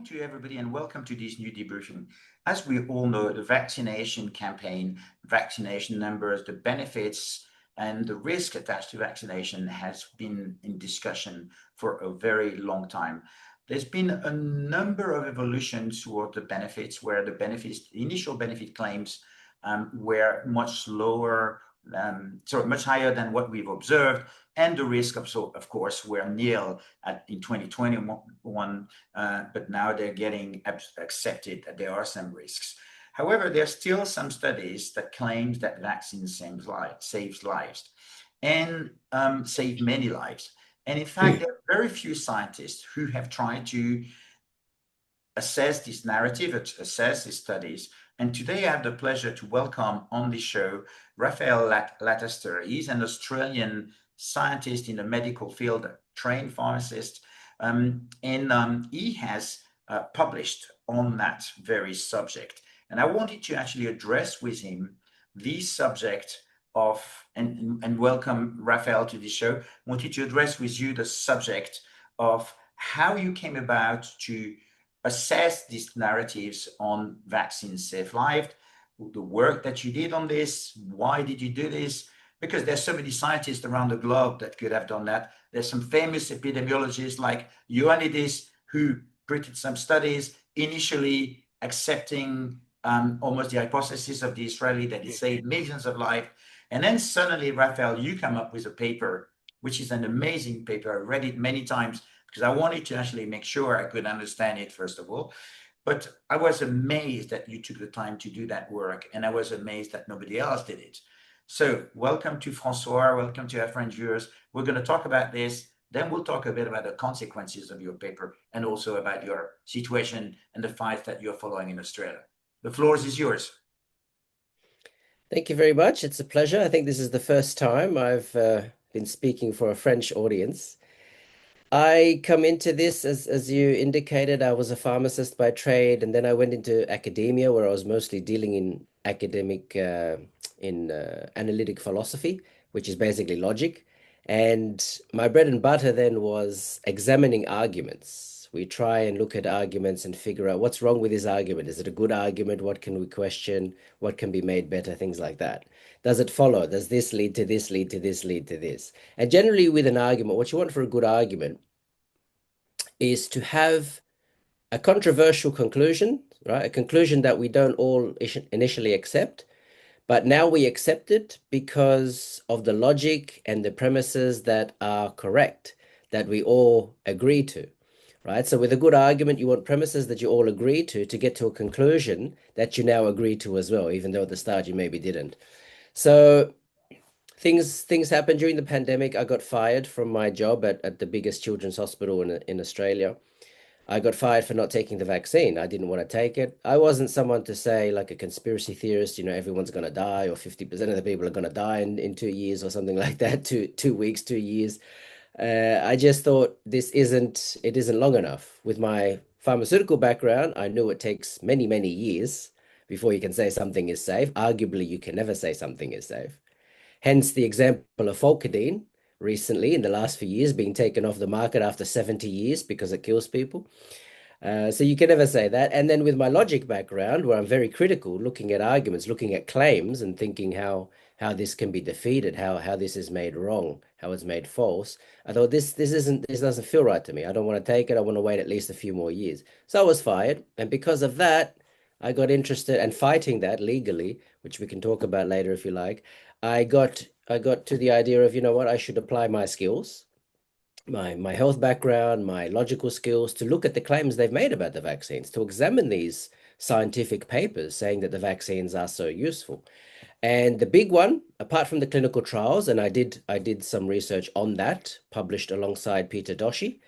to everybody and welcome to this new debriefing. As we all know, the vaccination campaign, vaccination numbers, the benefits and the risk attached to vaccination has been in discussion for a very long time. There's been a number of evolutions toward the benefits where the benefits, initial benefit claims were much lower, much higher than what we've observed, and the risk of course, were nil in 2021, but now they're getting accepted that there are some risks. However, there's still some studies that claim that vaccine saves lives and save many lives. And in fact, there are very few scientists who have tried to assess this narrative, assess these studies. And today I have the pleasure to welcome on the show Raphael Lataster. He's an Australian scientist in the medical field, a trained pharmacist, and he has published on that very subject. And I wanted to actually address with him the subject of, and welcome Raphael to the show, wanted to address with you the subject of how you came about to assess these narratives on vaccines save lives, the work that you did on this, why did you do this? Because there's so many scientists around the globe that could have done that. There's some famous epidemiologists like Ioannidis who printed some studies initially accepting almost the hypothesis of the Israeli that it saved millions of lives. And then suddenly, Raphael, you come up with a paper, which is an amazing paper. I read it many times because I wanted to actually make sure I could understand it, first of all. But I was amazed that you took the time to do that work, and I was amazed that nobody else did it. So welcome to France-Soir, welcome to our friend viewers. We're going to talk about this, then we'll talk a bit about the consequences of your paper and also about your situation and the fight that you're following in Australia. The floor is yours. Thank you very much. It's a pleasure. I think this is the first time I've been speaking for a French audience. I come into this, as you indicated, I was a pharmacist by trade, and then I went into academia where I was mostly dealing in analytic philosophy, which is basically logic. And my bread and butter then was examining arguments. We try and look at arguments and figure out what's wrong with this argument. Is it a good argument? What can we question? What can be made better? Things like that. Does it follow? Does this lead to this, lead to this, lead to this? And generally with an argument, what you want for a good argument is to have a controversial conclusion, right? A conclusion that we don't all initially accept, but now we accept it because of the logic and the premises that are correct, that we all agree to, right? So with a good argument, you want premises that you all agree to get to a conclusion that you now agree to as well, even though at the start you maybe didn't. So things happened during the pandemic. I got fired from my job at the biggest children's hospital in Australia. I got fired for not taking the vaccine. I didn't want to take it. I wasn't someone to say like a conspiracy theorist, everyone's going to die or 50% of the people are going to die in 2 years or something like that, 2 weeks, 2 years. I just thought it isn't long enough. With my pharmaceutical background, I knew it takes many, many years before you can say something is safe. Arguably, you can never say something is safe. Hence the example of Volcadine recently in the last few years being taken off the market after 70 years because it kills people. So you can never say that. And then with my logic background, where I'm very critical, looking at arguments, looking at claims and thinking how this can be defeated, how this is made wrong, how it's made false. I thought this doesn't feel right to me. I don't want to take it. I want to wait at least a few more years. So I was fired. And because of that, I got interested and fighting that legally, which we can talk about later if you like. I got to the idea of, I should apply my skills, my health background, my logical skills to look at the claims they've made about the vaccines, to examine these scientific papers saying that the vaccines are so useful. And the big one, apart from the clinical trials, and I did some research on that, published alongside Peter Doshi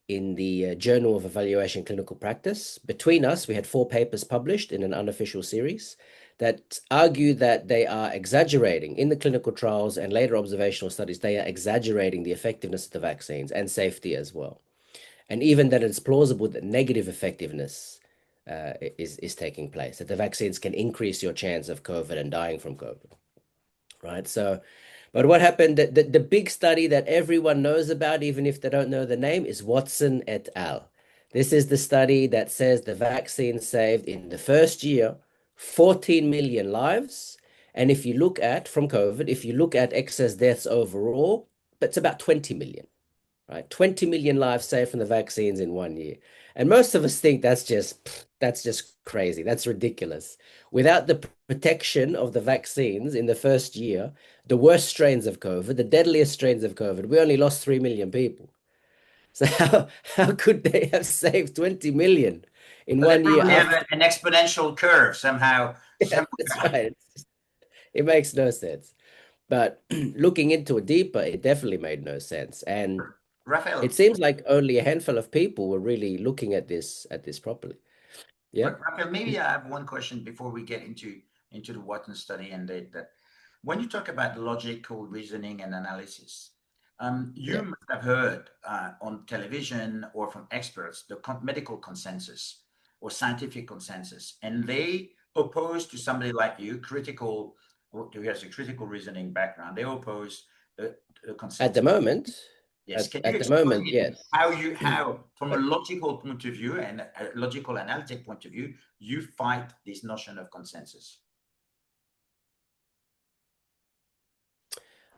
in the Journal of Evaluation Clinical Practice. Between us, we had 4 papers published in an unofficial series that argue that they are exaggerating in the clinical trials and later observational studies. They are exaggerating the effectiveness of the vaccines and safety as well. And even that it's plausible that negative effectiveness is taking place, that the vaccines can increase your chance of COVID and dying from COVID, right? So, but what happened, the big study that everyone knows about, even if they don't know the name, is Watson et al. This is the study that says the vaccine saved in the first year 14 million lives. And if you look at from COVID, if you look at excess deaths overall, it's about 20 million, right? 20 million lives saved from the vaccines in 1 year. And most of us think that's just crazy. That's ridiculous. Without the protection of the vaccines in the first year, the worst strains of COVID, the deadliest strains of COVID, we only lost 3 million people. So how could they have saved 20 million in But they 1 year probably have after? an exponential curve somehow. Yeah, that's right. It makes no sense. But looking into it deeper, it definitely made no sense. And it Raphael, seems like only a handful of people were really looking at this properly. Yeah. Raphael, maybe I have one question before we get into the Wharton study and that when you talk about logical reasoning and analysis, you Yeah. must have heard on television or from experts the medical consensus or scientific consensus, and they oppose to somebody like you, critical, who has a critical reasoning background. They oppose the At the consensus. moment, Yes. Can you at the explain moment, it yes. how from a logical point of view and a logical analytic point of view, you fight this notion of consensus?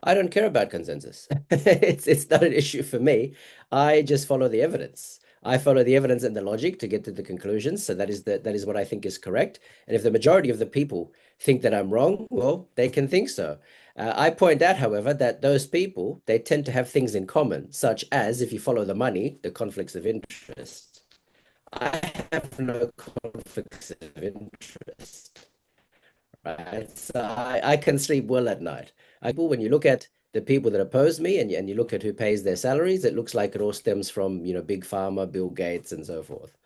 I don't care about consensus. It's not an issue for me. I just follow the evidence. I follow the evidence and the logic to get to the conclusions. So that is what I think is correct. And if the majority of the people think that I'm wrong, well, they can think so. I point out, however, that those people they tend to have things in common, such as if you follow the money, the conflicts of interest. I have no conflicts of interest. Right. So I can sleep well at night. When you look at the people that oppose me and you look at who pays their salaries, it looks like it all stems from, big pharma, Bill Gates, and so forth.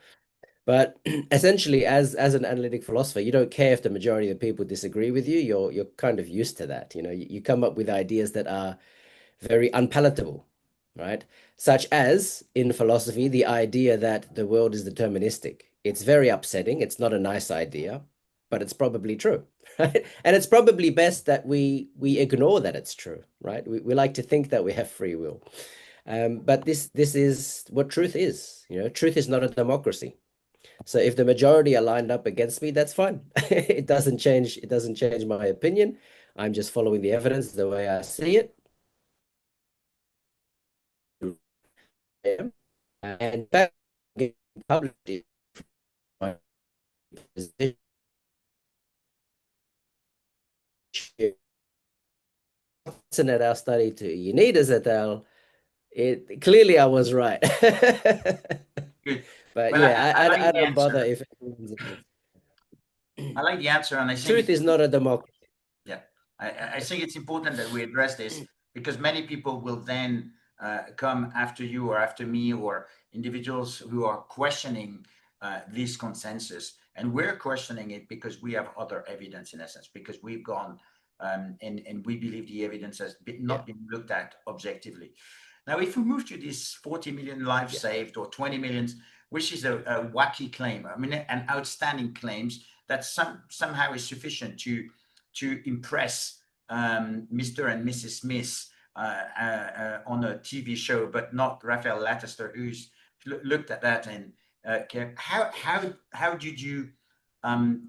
But essentially, as an analytic philosopher, you don't care if the majority of the people disagree with you. You're kind of used to that. You come up with ideas that are very unpalatable, right? Such as in philosophy, the idea that the world is deterministic. It's very upsetting. It's not a nice idea, but it's probably true, right? And it's probably best that we ignore that it's true, right? We like to think that we have free will. But this is what truth is. Truth is not a democracy. So if the majority are lined up against me, that's fine. It doesn't change my opinion. I'm just following the evidence the way I see it. And that published my position at our study to Unidas et al. It clearly I was right. Good. But Well, yeah, I like I the don't bother answer. if I like the answer, and I think truth it's is not a democracy. yeah. I think it's important that we address this because many people will then come after you or after me or individuals who are questioning this consensus. And we're questioning it because we have other evidence, in essence, because we've gone and we believe the evidence has Yeah, not been looked at objectively. Now, if we move to this 40 million lives yeah, saved or 20 million, which is a wacky claim, I mean, an outstanding claims that somehow is sufficient to impress Mr. and Mrs. Smith on a TV show, but not Raphael Lataster, who's looked at that. And how did you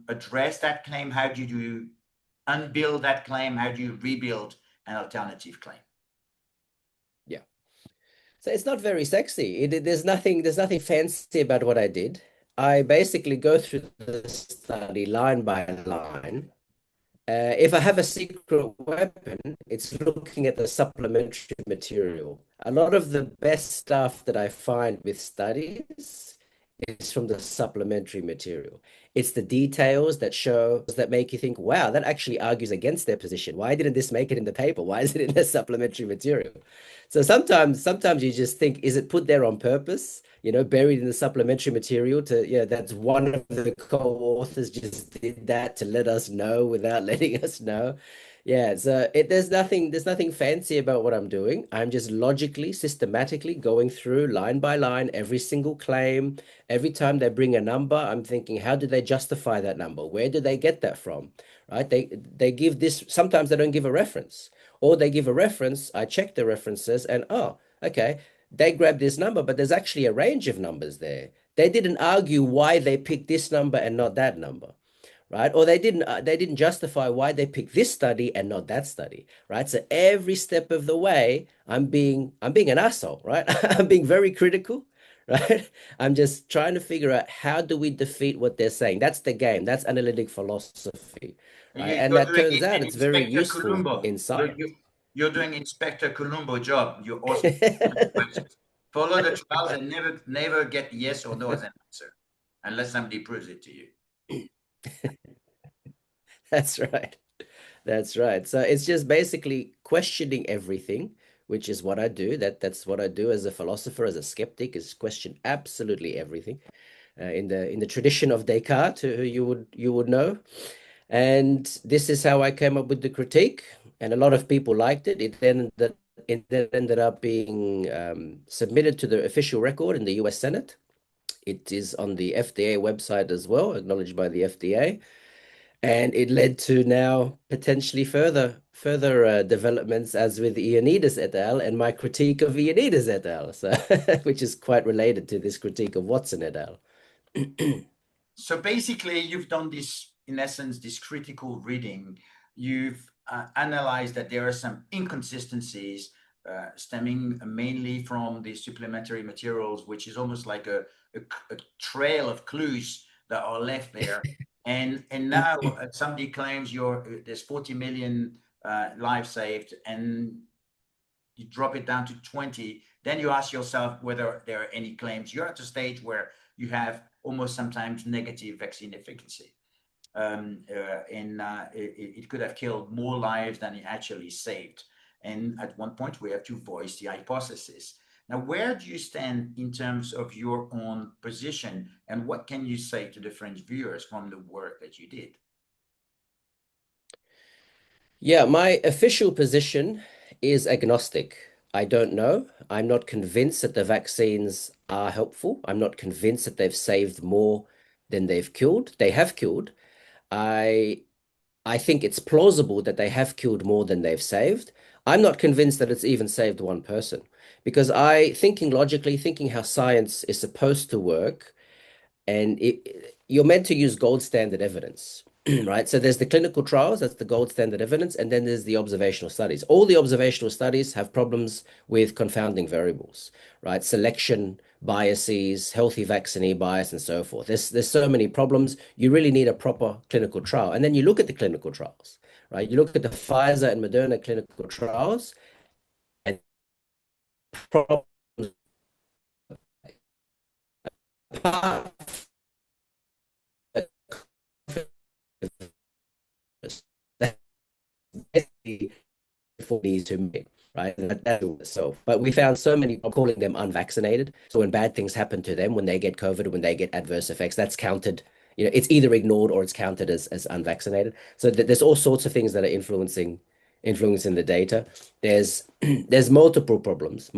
address that claim? How did you unbuild that claim? How do you rebuild an alternative claim? yeah. So it's not very sexy. There's nothing fancy about what I did. I basically go through the study line by line. If I have a secret weapon, it's looking at the supplementary material. A lot of the best stuff that I find with studies is from the supplementary material. It's the details that make you think, wow, that actually argues against their position. Why didn't this make it in the paper? Why is it in the supplementary material? So sometimes you just think, is it put there on purpose? Buried in the supplementary material that's one of the co-authors just did that to let us know without letting us know. Yeah, so there's nothing fancy about what I'm doing. I'm just logically, systematically going through line by line every single claim. Every time they bring a number, I'm thinking, how do they justify that number? Where do they get that from? Right? They give this, sometimes they don't give a reference. Or they give a reference, I check the references and okay, they grab this number, but there's actually a range of numbers there. they didn't argue why they picked this number and not that number, right? Or they didn't justify why they picked this study and not that study, right? So every step of the way, I'm being an asshole, right? I'm being very critical, right? I'm just trying to figure out how do we defeat what they're saying. That's the game. That's analytic philosophy, right? And You're that doing turns out it's very Inspector useful Columbo. in science. You're doing Inspector Columbo job. You ask questions, follow the trials, and never get yes or no as an answer, unless somebody proves it to you. That's right. That's right. So it's just basically questioning everything, which is what I do. That's what I do as a philosopher, as a skeptic, is question absolutely everything. In the tradition of Descartes, who you would know. And this is how I came up with the critique, and a lot of people liked it. It then ended up being submitted to the official record in the U.S. Senate. It is on the FDA website as well, acknowledged by the FDA. And it led to now potentially further developments, as with Ioannidis et al. And my critique of Ioannidis et al. So, which is quite related to this critique of Watson et al. So basically, you've done this, in essence, this critical reading. You've analyzed that there are some inconsistencies stemming mainly from the supplementary materials, which is almost like a trail of clues that are left there. And now somebody claims there's 40 million lives saved, and you drop it down to 20. Then you ask yourself whether there are any claims. You're at a stage where you have almost sometimes negative vaccine efficacy. It could have killed more lives than it actually saved. And at one point, we have to voice the hypothesis. Now, where do you stand in terms of your own position, and what can you say to the French viewers from the work that you did? Yeah, my official position is agnostic. I don't know. I'm not convinced that the vaccines are helpful. I'm not convinced that they've saved more than they've killed. They have killed. I I think it's plausible that they have killed more than they've saved. I'm not convinced that it's even saved one person because thinking logically, thinking how science is supposed to work, and you're meant to use gold standard evidence, right? So there's the clinical trials, that's the gold standard evidence, and then there's the observational studies. All the observational studies have problems with confounding variables, right? Selection biases, healthy vaccinee bias, and so forth. There's so many problems. You really need a proper clinical trial. And then you look at the clinical trials, right? You look at the Pfizer and Moderna clinical trials, and problems apart for these to make, right? So, but we found so many, I'm calling them unvaccinated. So when bad things happen to them, when they get COVID, when they get adverse effects, that's counted. It's either ignored or it's counted as unvaccinated. So there's all sorts of things that are influencing the data. There's there's multiple problems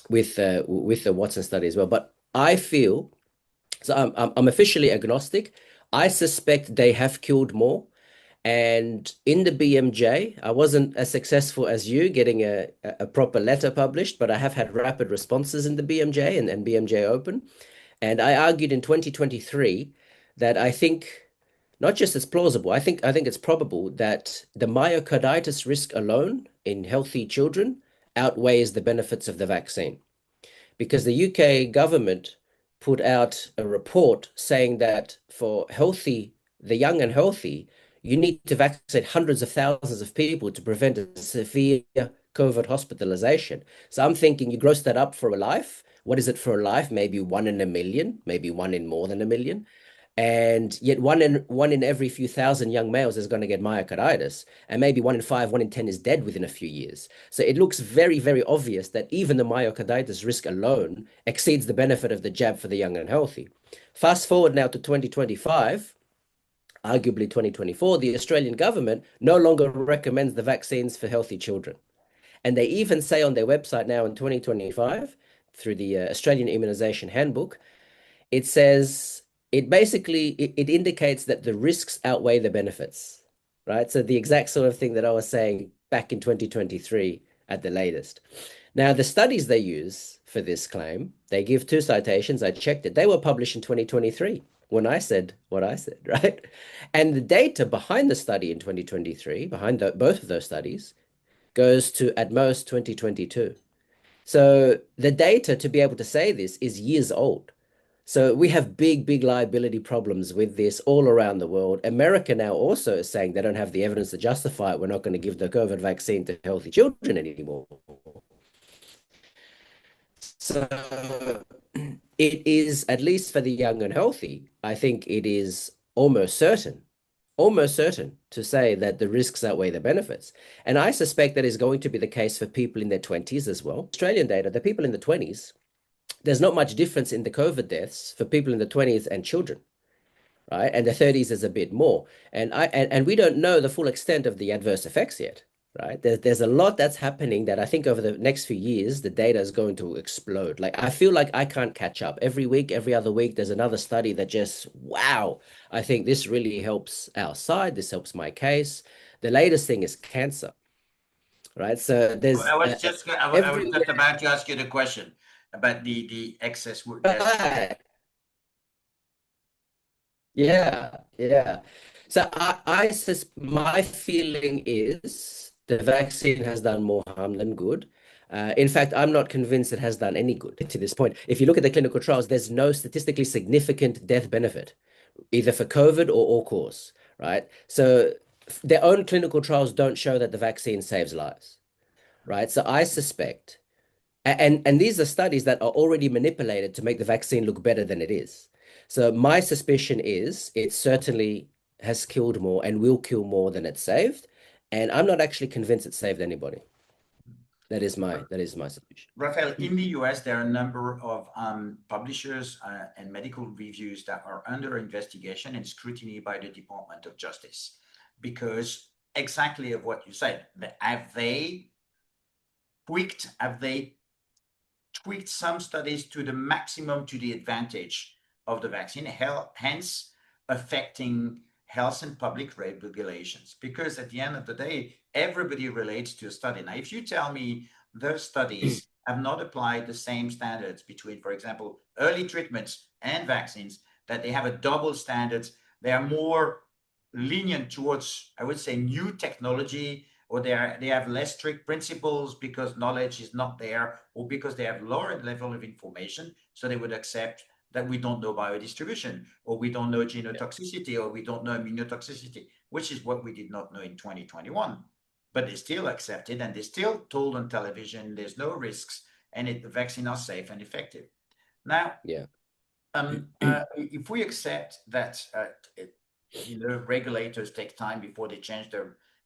with the Watson study as well. But I feel so I'm officially agnostic. I suspect they have killed more. And in the BMJ, I wasn't as successful as you getting a proper letter published, but I have had rapid responses in the BMJ and BMJ Open. And I argued in 2023 that I think not just it's plausible, I think it's probable that the myocarditis risk alone in healthy children outweighs the benefits of the vaccine because the UK government put out a report saying that for the young and healthy, you need to vaccinate hundreds of thousands of people to prevent a severe COVID hospitalization. So I'm thinking you gross that up for a life. What is it for a life? Maybe one in a million, maybe one in more than a million. And yet one in every few thousand young males is going to get myocarditis, and maybe one in five, one in 10 is dead within a few years. So it looks very, very obvious that even the myocarditis risk alone exceeds the benefit of the jab for the young and healthy. Fast forward now to 2025, arguably 2024, the Australian government no longer recommends the vaccines for healthy children. And they even say on their website now in 2025, through the Australian Immunisation Handbook, it says it indicates that the risks outweigh the benefits, right? So the exact sort of thing that I was saying back in 2023 at the latest. Now, the studies they use for this claim, they give two citations. I checked it. They were published in 2023 when I said what I said, right? And the data behind the study in 2023, behind both of those studies, goes to at most 2022. So the data to be able to say this is years old. So we have big, big liability problems with this all around the world. America now also is saying they don't have the evidence to justify it. We're not going to give the COVID vaccine to healthy children anymore. So it is, at least for the young and healthy, I think it is almost certain to say that the risks outweigh the benefits. And I suspect that is going to be the case for people in their 20s as well. Australian data, the people in the 20s, there's not much difference in the COVID deaths for people in the 20s and children, right? And the 30s is a bit more. And we don't know the full extent of the adverse effects yet, right? There's a lot that's happening that I think over the next few years, the data is going to explode. Like I feel like I can't catch up. Every week, every other week, there's another study that just, wow, I think this really helps our side. This helps my case. The latest thing is cancer, right? So there's I was every just about to ask you the question about the excess deaths. right. Yeah, yeah. So my feeling is the vaccine has done more harm than good. In fact, I'm not convinced it has done any good to this point. If you look at the clinical trials, there's no statistically significant death benefit, either for COVID or all cause, right? So their own clinical trials don't show that the vaccine saves lives, right? So I suspect and these are studies that are already manipulated to make the vaccine look better than it is. So my suspicion is it certainly has killed more and will kill more than it saved. And I'm not actually convinced it saved anybody. That is my suspicion. Raphael, in the US, there are a number of publishers and medical reviews that are under investigation and scrutiny by the Department of Justice because exactly of what you said. Have they tweaked some studies to the maximum to the advantage of the vaccine, hence affecting health and public regulations? Because at the end of the day, everybody relates to a study. Now, if you tell me those studies have not applied the same standards between, for example, early treatments and vaccines, that they have a double standards, they are more lenient towards, I would say, new technology, or they have less strict principles because knowledge is not there, or because they have lower level of information, so they would accept that we don't know biodistribution, or we don't know genotoxicity, or we don't know immunotoxicity, which is what we did not know in 2021. But they still accepted, and they still told on television there's no risks, and the vaccine are safe and effective. Now, Yeah. if we accept that regulators take time before they change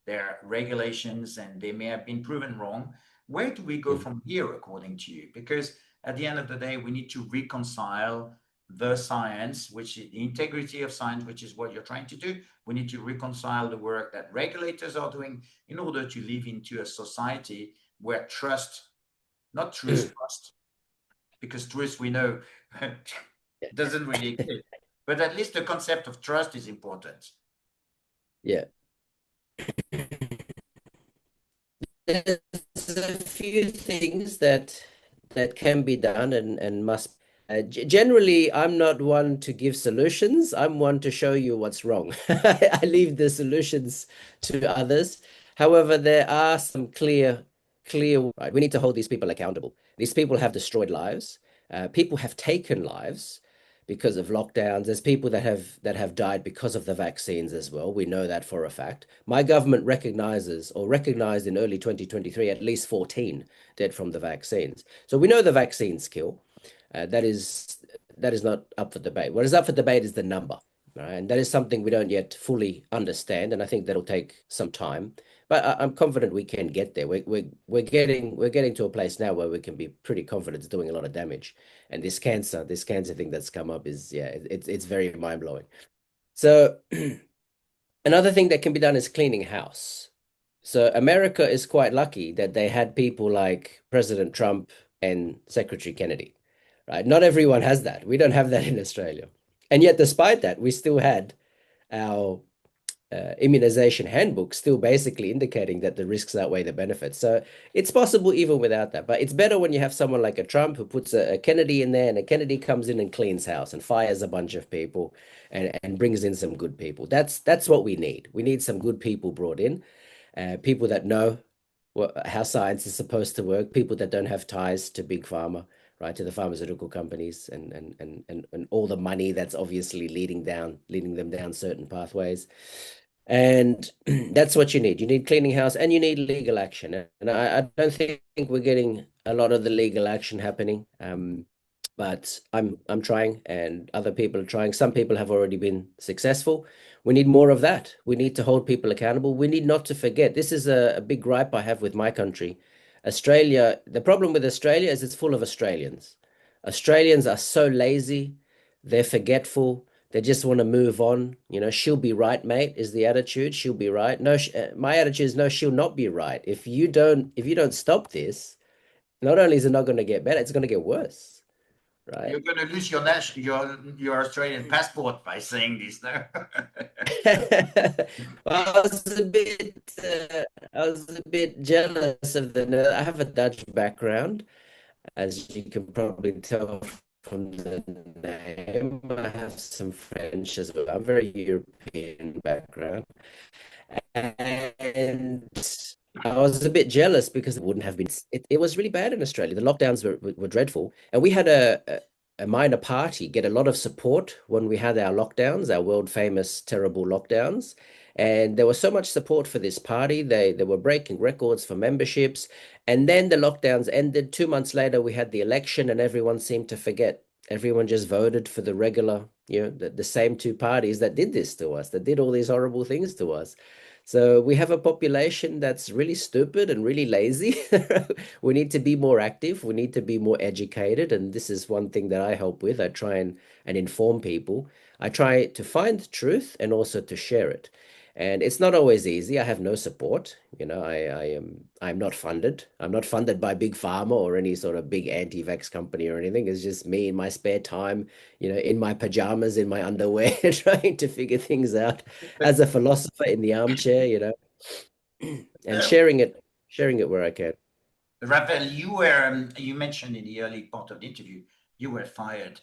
their regulations and they may have been proven wrong, where do we go from here, according to you? Because at the end of the day, we need to reconcile the science, which is the integrity of science, which is what you're trying to do. We need to reconcile the work that regulators are doing in order to live into a society where trust, not trust, because truth we know doesn't really exist, but at least the concept of trust is important. Yeah. There's a few things that can be done and must. Generally, I'm not one to give solutions. I'm one to show you what's wrong. I leave the solutions to others. However, there are some clear, right? We need to hold these people accountable. These people have destroyed lives. People have taken lives because of lockdowns. There's people that have died because of the vaccines as well. We know that for a fact. My government recognized in early 2023 at least 14 dead from the vaccines. So we know the vaccines kill. That is not up for debate. What is up for debate is the number, right? And that is something we don't yet fully understand, and I think that'll take some time. But I'm confident we can get there. We're getting to a place now where we can be pretty confident it's doing a lot of damage. And this cancer thing that's come up is, yeah, it's very mind blowing. So another thing that can be done is cleaning house. So America is quite lucky that they had people like President Trump and Secretary Kennedy, right? Not everyone has that. We don't have that in Australia. And yet, despite that, we still had our immunization handbook still basically indicating that the risks outweigh the benefits. So it's possible even without that. But it's better when you have someone like a Trump who puts a Kennedy in there, and a Kennedy comes in and cleans house and fires a bunch of people and brings in some good people. That's what we need. We need some good people brought in, people that know how science is supposed to work, people that don't have ties to big pharma, right, to the pharmaceutical companies and all the money that's obviously leading them down certain pathways. And that's what you need. You need cleaning house and you need legal action. And I don't think we're getting a lot of the legal action happening. But I'm trying, and other people are trying. Some people have already been successful. We need more of that. We need to hold people accountable. We need not to forget. This is a big gripe I have with my country. Australia, the problem with Australia is it's full of Australians. Australians are so lazy, they're forgetful, they just want to move on. You know, she'll be right, mate, is the attitude. She'll be right. No, my attitude is no, she'll not be right. If you don't stop this, not only is it not going to get better, it's going to get worse, right? You're going to lose your Australian passport by saying this now. Well, I was a bit jealous of I have a Dutch background, as you can probably tell from the name. I have some French as well. I'm very European background. And I was a bit jealous because it wouldn't have been. It was really bad in Australia. The lockdowns were dreadful, and we had a minor party get a lot of support when we had our lockdowns, our world famous terrible lockdowns. And there was so much support for this party. They were breaking records for memberships. And then the lockdowns ended. 2 months later, we had the election, and everyone seemed to forget. Everyone just voted for the regular, the same two parties that did this to us, that did all these horrible things to us. So we have a population that's really stupid and really lazy. We need to be more active. We need to be more educated. And this is one thing that I help with. I try and inform people. I try to find truth and also to share it. And it's not always easy. I have no support. I'm not funded. I'm not funded by Big Pharma or any sort of big anti-vax company or anything. It's just me in my spare time, in my pajamas, in my underwear, trying to figure things out But as a philosopher in the armchair, and uh, sharing it where I can. Raphael, you mentioned in the early part of the interview you were fired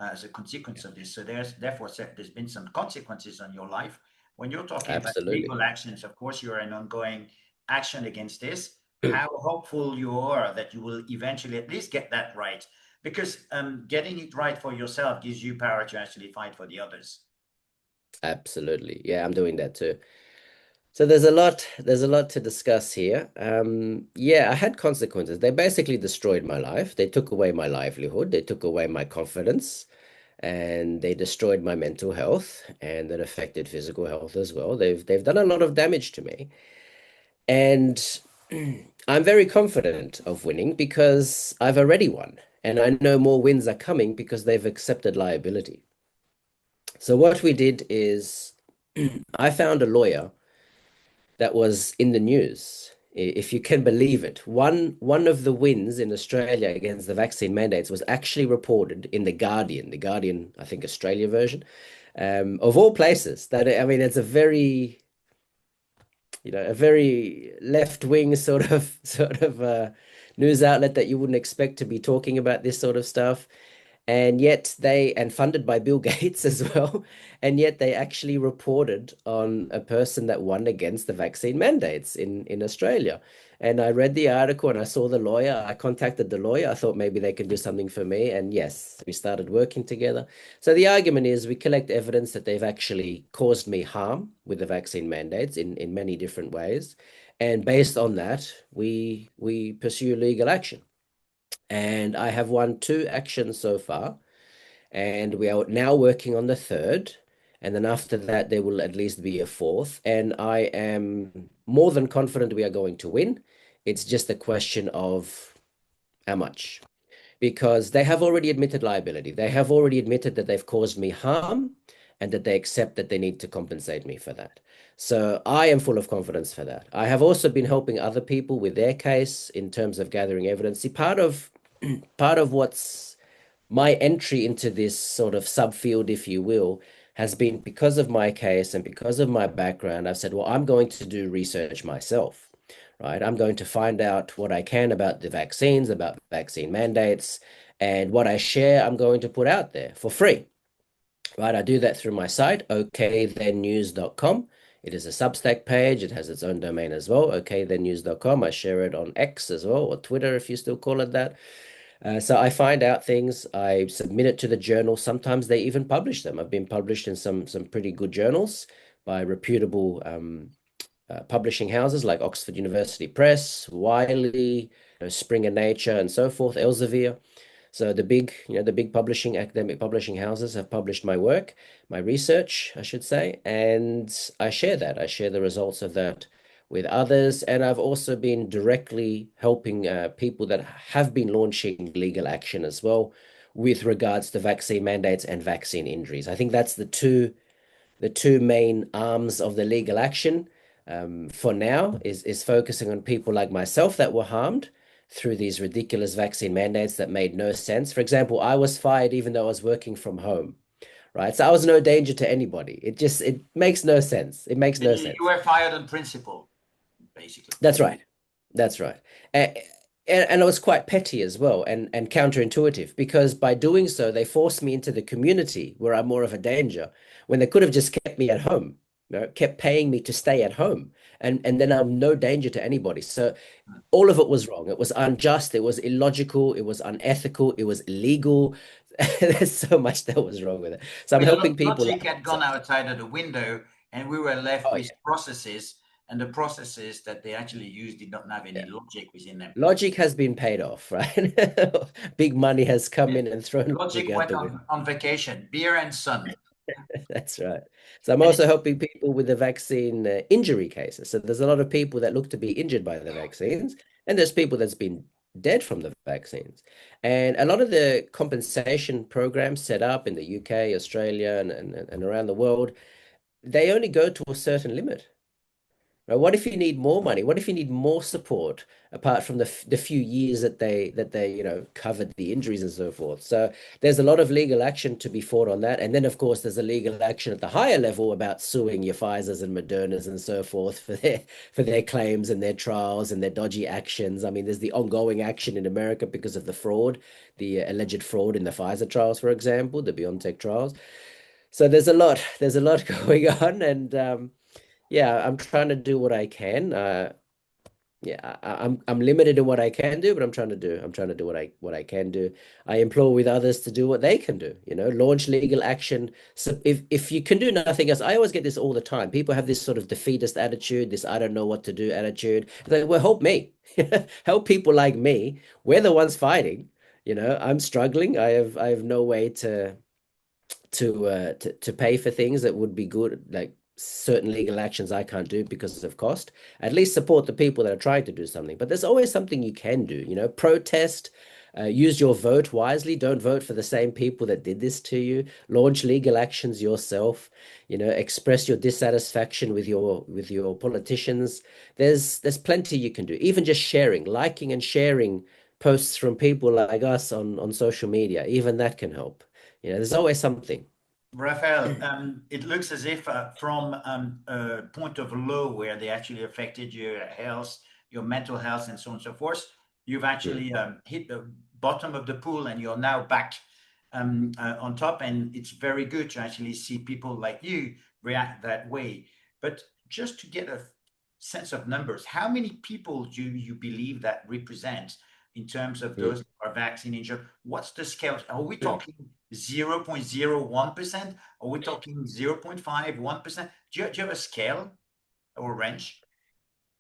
as a consequence of this. So there's been some consequences on your life. When you're talking about Absolutely. legal actions, of course, you're an ongoing action against this. How hopeful you are that you will eventually at least get that right, because getting it right for yourself gives you power to actually fight for the others. Absolutely. Yeah, I'm doing that too. So there's a lot to discuss here. Yeah, I had consequences. They basically destroyed my life. They took away my livelihood. They took away my confidence, and they destroyed my mental health, and it affected physical health as well. They've done a lot of damage to me. And I'm very confident of winning because I've already won. And I know more wins are coming because they've accepted liability. So what we did is I found a lawyer that was in the news. If you can believe it, one of the wins in Australia against the vaccine mandates was actually reported in the Guardian, I think Australia version, of all places. That I mean, it's a very left-wing sort of news outlet that you wouldn't expect to be talking about this sort of stuff. And funded by Bill Gates as well, and yet they actually reported on a person that won against the vaccine mandates in Australia. And I read the article and I saw the lawyer. I contacted the lawyer. I thought maybe they could do something for me. And yes, we started working together. So the argument is we collect evidence that they've actually caused me harm with the vaccine mandates in many different ways. And based on that, we pursue legal action. And I have won two actions so far, and we are now working on the third. And then after that, there will at least be a fourth. And I am more than confident we are going to win. It's just a question of how much, because they have already admitted liability. They have already admitted that they've caused me harm and that they accept that they need to compensate me for that. So I am full of confidence for that. I have also been helping other people with their case in terms of gathering evidence. See, part of what's my entry into this sort of subfield, if you will, has been because of my case and because of my background. I've said, well, I'm going to do research myself, right? I'm going to find out what I can about the vaccines, about vaccine mandates, and what I share, I'm going to put out there for free, right? I do that through my site, okaythennews.com. It is a Substack page. It has its own domain as well, okaythennews.com. I share it on X as well, or Twitter, if you still call it that. So I find out things, I submit it to the journal. Sometimes they even publish them. I've been published in some pretty good journals by reputable publishing houses like Oxford University Press, Wiley, Springer Nature, and so forth, Elsevier. So the big publishing, academic publishing houses have published my work, my research, I should say, and I share that. I share the results of that with others. And I've also been directly helping people that have been launching legal action as well with regards to vaccine mandates and vaccine injuries. I think that's the two main arms of the legal action for now is focusing on people like myself that were harmed through these ridiculous vaccine mandates that made no sense. For example, I was fired even though I was working from home, right? So I was no danger to anybody. It makes no sense. It makes And no you sense. were fired on principle, basically. That's right. That's right. And it was quite petty as well and counterintuitive because by doing so, they forced me into the community where I'm more of a danger when they could have just kept me at home, kept paying me to stay at home. And then I'm no danger to anybody. So all of it was wrong. It was unjust. It was illogical. It was unethical. It was illegal. There's so much that was wrong with it. So I'm Well, helping people logic like had gone myself. outside of the window, and we were left Oh, with yeah. processes, and the processes that they actually used did not have any Yeah. logic within them. Logic has been paid off, right? Big money has come Yeah. in and thrown logic Logic out went the window. on vacation, beer and sun. That's right. So I'm And also helping people with the vaccine injury cases. So there's a lot of people that look to be injured by the vaccines, and there's people that's been dead from the vaccines. And a lot of the compensation programs set up in the UK, Australia, and around the world, they only go to a certain limit. Right? What if you need more money? What if you need more support apart from the few years that they covered the injuries and so forth? So there's a lot of legal action to be fought on that, and then of course there's a legal action at the higher level about suing your Pfizer's and Moderna's and so forth for their claims and their trials and their dodgy actions. I mean, there's the ongoing action in America because of the fraud, the alleged fraud in the Pfizer trials, for example, the BioNTech trials. So there's a lot going on, and yeah, I'm trying to do what I can. Yeah, I'm limited in what I can do, but I'm trying to do what I can do. I implore with others to do what they can do. Launch legal action. So if you can do nothing else, I always get this all the time. People have this sort of defeatist attitude, this I don't know what to do attitude. It's like, well, help me, help people like me. We're the ones fighting. I'm struggling. I have no way to pay for things that would be good, like certain legal actions I can't do because of cost. At least support the people that are trying to do something. But there's always something you can do, protest, use your vote wisely. Don't vote for the same people that did this to you. Launch legal actions yourself, express your dissatisfaction with your politicians. There's plenty you can do. Even just sharing, liking and sharing posts from people like us on social media, even that can help. There's always something. Raphael, it looks as if from a point of low where they actually affected your health, your mental health, and so on and so forth, you've Mm. actually hit the bottom of the pool and you're now back on top. And it's very good to actually see people like you react that way. But just to get a sense of numbers, how many people do you believe that represent in terms of Mm. those who are vaccine injured? What's the scale? Are we Mm. talking 0.01%? Are we talking 0.5, 1%? Do you have a scale or range?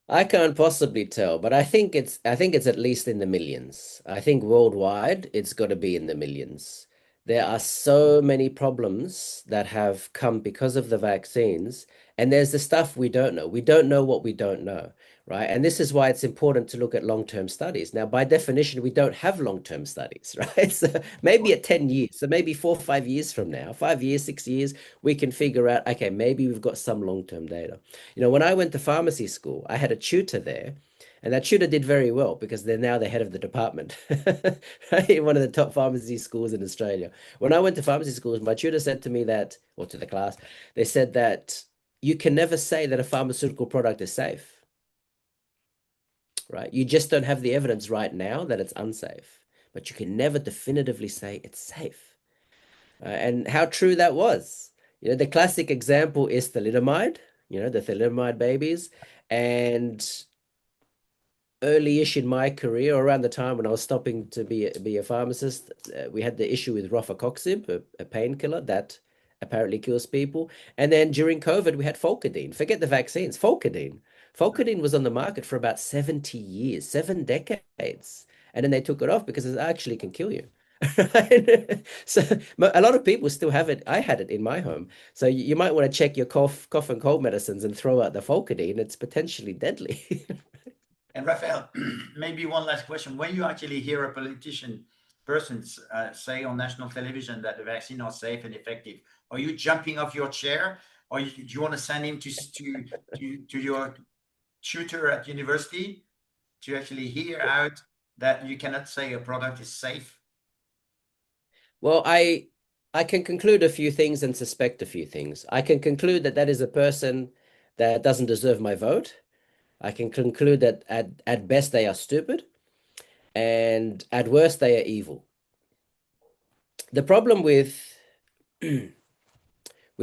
I can't possibly tell, but I think it's at least in the millions. I think worldwide it's got to be in the millions. There are so many problems that have come because of the vaccines, and there's the stuff we don't know. We don't know what we don't know, right? And this is why it's important to look at long-term studies. Now, by definition, we don't have long-term studies, right? So maybe at 10 years, so maybe 4 or 5 years from now, 5 years, 6 years, we can figure out, okay, maybe we've got some long-term data. When I went to pharmacy school, I had a tutor there, And that tutor did very well because they're now the head of the department, right? In one of the top pharmacy schools in Australia. When I went to pharmacy schools, my tutor said to me that, or to the class, they said that you can never say that a pharmaceutical product is safe, right? You just don't have the evidence right now that it's unsafe, but you can never definitively say it's safe. And how true that was. The classic example is thalidomide, the thalidomide babies. And early-ish in my career, around the time when I was stopping to be a pharmacist, we had the issue with rofecoxib, a painkiller that apparently kills people. And then during COVID, we had Folcadine. Forget the vaccines, Folcadine. Folcadine was on the market for about 70 years, 7 decades. And then they took it off because it actually can kill you. So a lot of people still have it. I had it in my home. So you might want to check your cough and cold medicines and throw out the Folcadine. It's potentially deadly. And Raphael, maybe one last question. When you actually hear a person say on national television that the vaccine are safe and effective, are you jumping off your chair, or do you want to send him to your tutor at university to actually hear out that you cannot say a product is safe? Well, I can conclude a few things and suspect a few things. I can conclude that that is a person that doesn't deserve my vote. I can conclude that at best they are stupid, and at worst they are evil. The problem with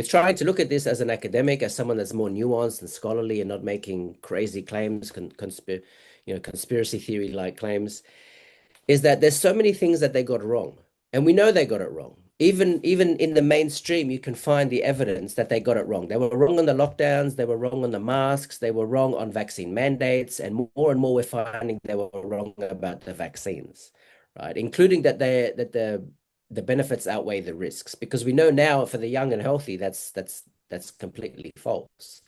trying to look at this as an academic, as someone that's more nuanced and scholarly and not making crazy claims, conspiracy theory like claims, is that there's so many things that they got wrong. And we know they got it wrong. Even in the mainstream, you can find the evidence that they got it wrong. They were wrong on the lockdowns, they were wrong on the masks, they were wrong on vaccine mandates, and more we're finding they were wrong about the vaccines, right? Including that the benefits outweigh the risks. Because we know now for the young and healthy, that's completely false,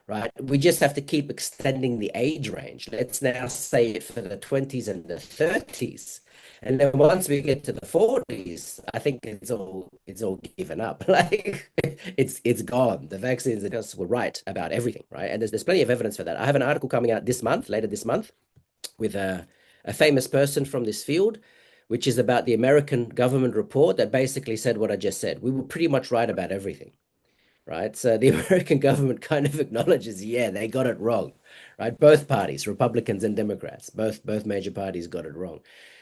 right? We just have to keep extending the age range. Let's now say it for the 20s and the 30s. And then once we get to the 40s, I think it's all given up. Like it's gone. The vaccines just were right about everything, right? And there's plenty of evidence for that. I have an article coming out later this month, with a famous person from this field, which is about the American government report that basically said what I just said. We were pretty much right about everything, right? So the American government kind of acknowledges, yeah, they got it wrong, right? Both parties, Republicans and Democrats, both major parties got it wrong.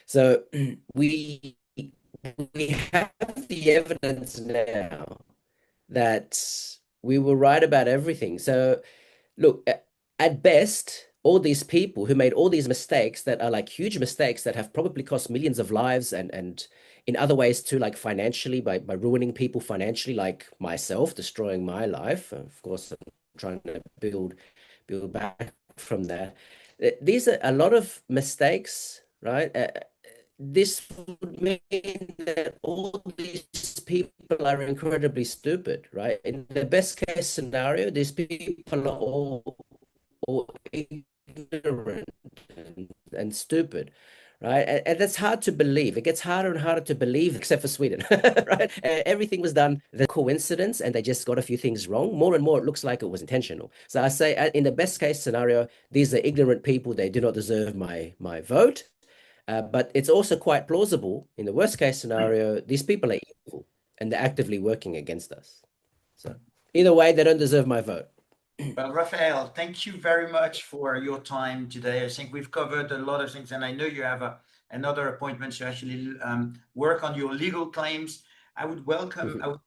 So we we have the evidence now that we were right about everything. So look, at best, all these people who made all these mistakes that are like huge mistakes that have probably cost millions of lives, and in other ways too, like financially, by ruining people financially, like myself, destroying my life. Of course, I'm trying to build back from that. These are a lot of mistakes, right? This would mean that all these people are incredibly stupid, right? In the best case scenario, these people are all ignorant and stupid, right? And that's hard to believe. It gets harder and harder to believe, except for Sweden, right? Everything was done the coincidence, and they just got a few things wrong. More and more, it looks like it was intentional. So I say, in the best case scenario, these are ignorant people. They do not deserve my vote. But it's also quite plausible in the worst case scenario, these people are evil and they're actively working against us. So either way, they don't deserve my vote. Well, Raphael, thank you very much for your time today. I think we've covered a lot of things, and I know you have another appointment to actually work on your legal claims. I would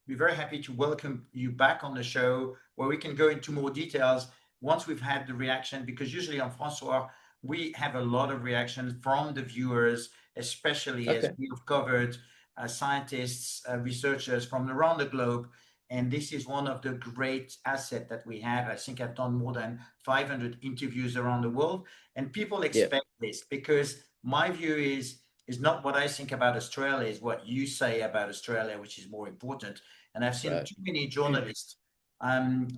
be very happy to welcome you back on the show where we can go into more details once we've had the reaction, because usually on France-Soir, we have a lot of reactions from the viewers, especially as Okay. we've covered scientists, researchers from around the globe. And this is one of the great assets that we have. I think I've done more than 500 interviews around the world, and people Yeah. expect this, because my view is not what I think about Australia, is what you say about Australia, which is more important. And I've seen Right. too many journalists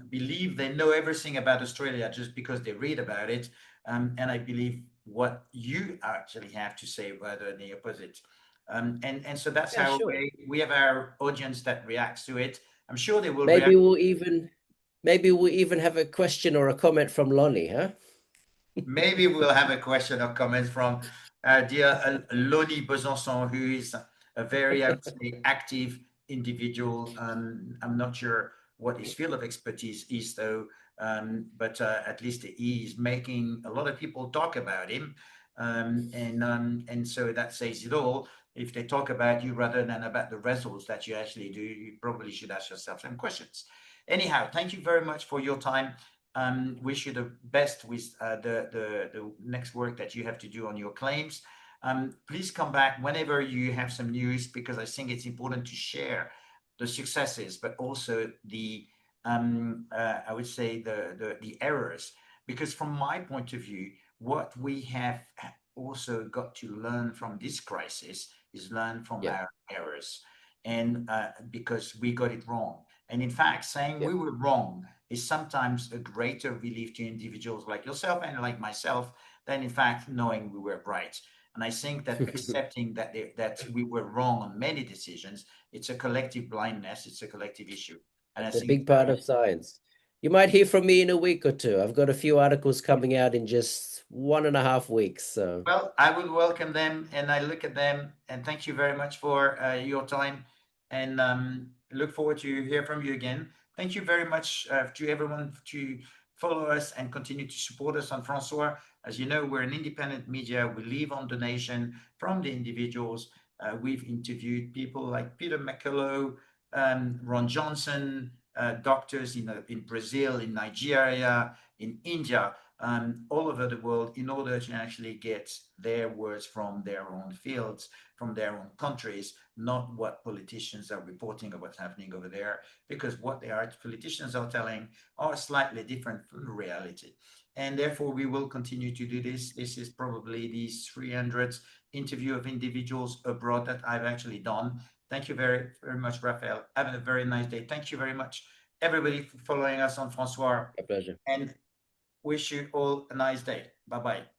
believe they know everything about Australia just because they read about it. And I believe what you actually have to say rather than the opposite. And so that's Yeah, how sure. we have our audience that reacts to it. I'm sure they will react. Maybe we'll even maybe we'll even have a question or a comment from Lonnie, huh? Maybe we'll have a question or comment from dear Loni Besançon, who is a very, I would say, active individual. I'm not sure what his field of expertise is, though, but at least he is making a lot of people talk about him. And so that says it all. If they talk about you rather than about the results that you actually do, you probably should ask yourself some questions. Anyhow, thank you very much for your time. Wish you the best with the next work that you have to do on your claims. Please come back whenever you have some news, because I think it's important to share the successes, but also the I would say the errors, because from my point of view, what we have also got to learn from this crisis is learn from Yeah, our errors, and because we got it wrong. And in fact, saying yeah. we were wrong is sometimes a greater relief to individuals like yourself and like myself than in fact knowing we were right. And I think that accepting that we were wrong on many decisions, it's a collective blindness, it's a collective issue. And I It's a think big part of science. You might hear from me in a week or two. I've got a few articles coming out in just 1.5 weeks. So, well, I would welcome them and I look at them and thank you very much for your time and look forward to hear from you again. Thank you very much to everyone to follow us and continue to support us on France-Soir. As you know, we're an independent media. We live on donation from the individuals. We've interviewed people like Peter McCullough, Ron Johnson, doctors in Brazil, in Nigeria, in India, all over the world, in order to actually get their words from their own fields, from their own countries, not what politicians are reporting of what's happening over there, because what politicians are telling are slightly different from reality. And therefore, we will continue to do this. This is probably the 300th interview of individuals abroad that I've actually done. Thank you very, very much, Raphael. Have a very nice day. Thank you very much, everybody, for following us on France-Soir. a pleasure. And wish you all a nice day. Bye bye.